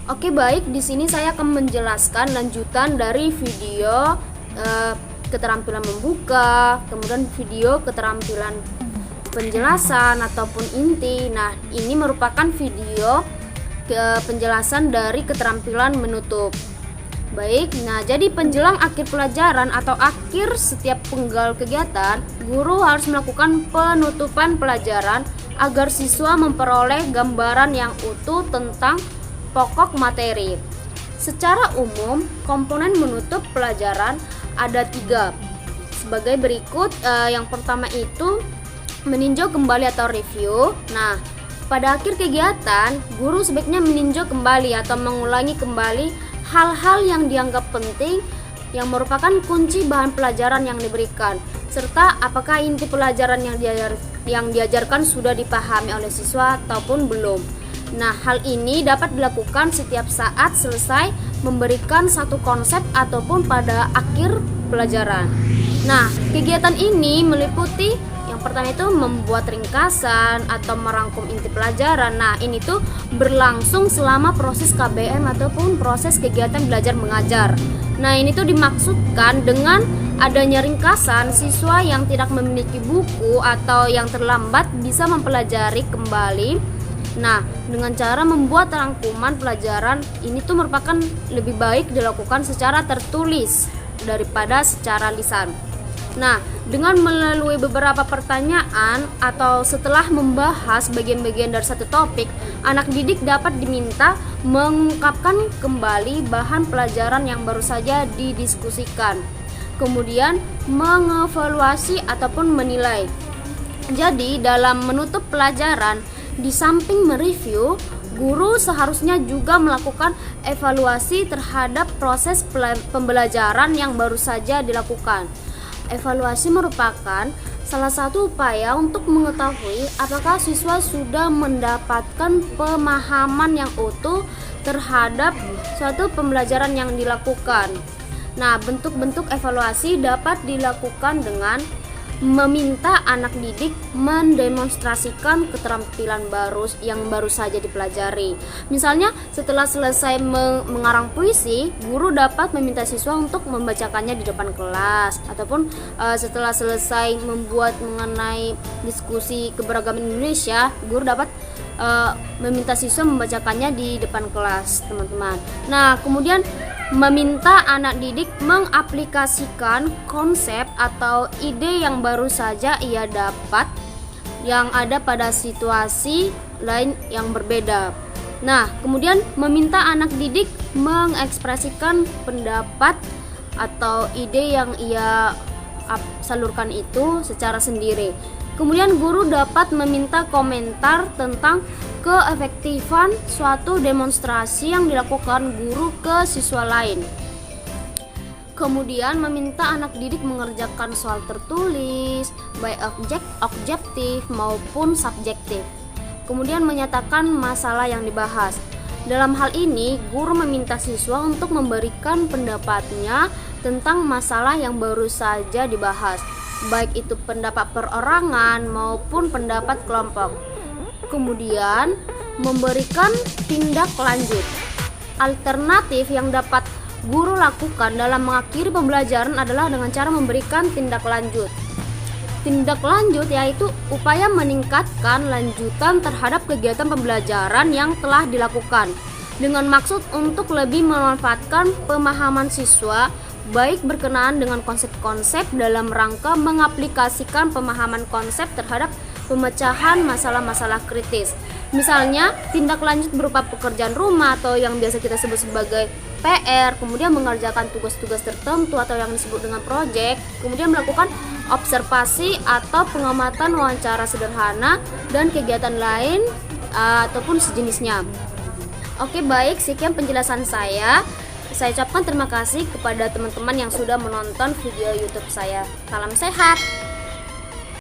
Oke, baik, di sini saya akan menjelaskan lanjutan dari video keterampilan membuka, kemudian video keterampilan penjelasan ataupun inti. Nah, ini merupakan video penjelasan dari keterampilan menutup. Baik, nah jadi penjelang akhir pelajaran atau akhir setiap penggal kegiatan, guru harus melakukan penutupan pelajaran agar siswa memperoleh gambaran yang utuh tentang pokok materi. Secara umum, komponen menutup pelajaran ada 3 sebagai berikut. Yang pertama itu meninjau kembali atau review. Nah, pada akhir kegiatan, guru sebaiknya meninjau kembali atau mengulangi kembali hal-hal yang dianggap penting yang merupakan kunci bahan pelajaran yang diberikan, serta apakah inti pelajaran yang diajarkan sudah dipahami oleh siswa ataupun belum. Nah, hal ini dapat dilakukan setiap saat selesai memberikan satu konsep ataupun pada akhir pelajaran. Nah, kegiatan ini meliputi yang pertama itu membuat ringkasan atau merangkum inti pelajaran. Nah, ini tuh berlangsung selama proses KBM ataupun proses kegiatan belajar mengajar. Nah, ini tuh dimaksudkan dengan adanya ringkasan, siswa yang tidak memiliki buku atau yang terlambat bisa mempelajari kembali. Nah, dengan cara membuat rangkuman pelajaran ini tuh merupakan lebih baik dilakukan secara tertulis daripada secara lisan. Nah, dengan melalui beberapa pertanyaan atau setelah membahas bagian-bagian dari satu topik, anak didik dapat diminta mengungkapkan kembali bahan pelajaran yang baru saja didiskusikan. Kemudian mengevaluasi ataupun menilai. Jadi, dalam menutup pelajaran, di samping mereview, guru seharusnya juga melakukan evaluasi terhadap proses pembelajaran yang baru saja dilakukan. Evaluasi merupakan salah satu upaya untuk mengetahui apakah siswa sudah mendapatkan pemahaman yang utuh terhadap suatu pembelajaran yang dilakukan. Nah, bentuk-bentuk evaluasi dapat dilakukan dengan meminta anak didik mendemonstrasikan keterampilan baru yang baru saja dipelajari. Misalnya, setelah selesai mengarang puisi, guru dapat meminta siswa untuk membacakannya di depan kelas, ataupun setelah selesai membuat mengenai diskusi keberagaman Indonesia, guru dapat meminta siswa membacakannya di depan kelas, teman-teman. Nah, kemudian meminta anak didik mengaplikasikan konsep atau ide yang baru saja ia dapat yang ada pada situasi lain yang berbeda. Nah, kemudian meminta anak didik mengekspresikan pendapat atau ide yang ia salurkan itu secara sendiri. Kemudian guru dapat meminta komentar tentang keefektifan suatu demonstrasi yang dilakukan guru ke siswa lain. Kemudian meminta anak didik mengerjakan soal tertulis, baik objektif maupun subjektif. Kemudian menyatakan masalah yang dibahas. Dalam hal ini, guru meminta siswa untuk memberikan pendapatnya tentang masalah yang baru saja dibahas, baik itu pendapat perorangan maupun pendapat kelompok. Kemudian memberikan tindak lanjut. Alternatif yang dapat guru lakukan dalam mengakhiri pembelajaran adalah dengan cara memberikan tindak lanjut. Tindak lanjut yaitu upaya meningkatkan lanjutan terhadap kegiatan pembelajaran yang telah dilakukan dengan maksud untuk lebih memanfaatkan pemahaman siswa, baik berkenaan dengan konsep-konsep dalam rangka mengaplikasikan pemahaman konsep terhadap pemecahan masalah-masalah kritis. Misalnya, tindak lanjut berupa pekerjaan rumah atau yang biasa kita sebut sebagai PR, kemudian mengerjakan tugas-tugas tertentu atau yang disebut dengan proyek, kemudian melakukan observasi atau pengamatan wawancara sederhana dan kegiatan lain ataupun sejenisnya. Oke, baik, sekian penjelasan saya. Saya ucapkan terima kasih kepada teman-teman yang sudah menonton video YouTube saya. Salam sehat.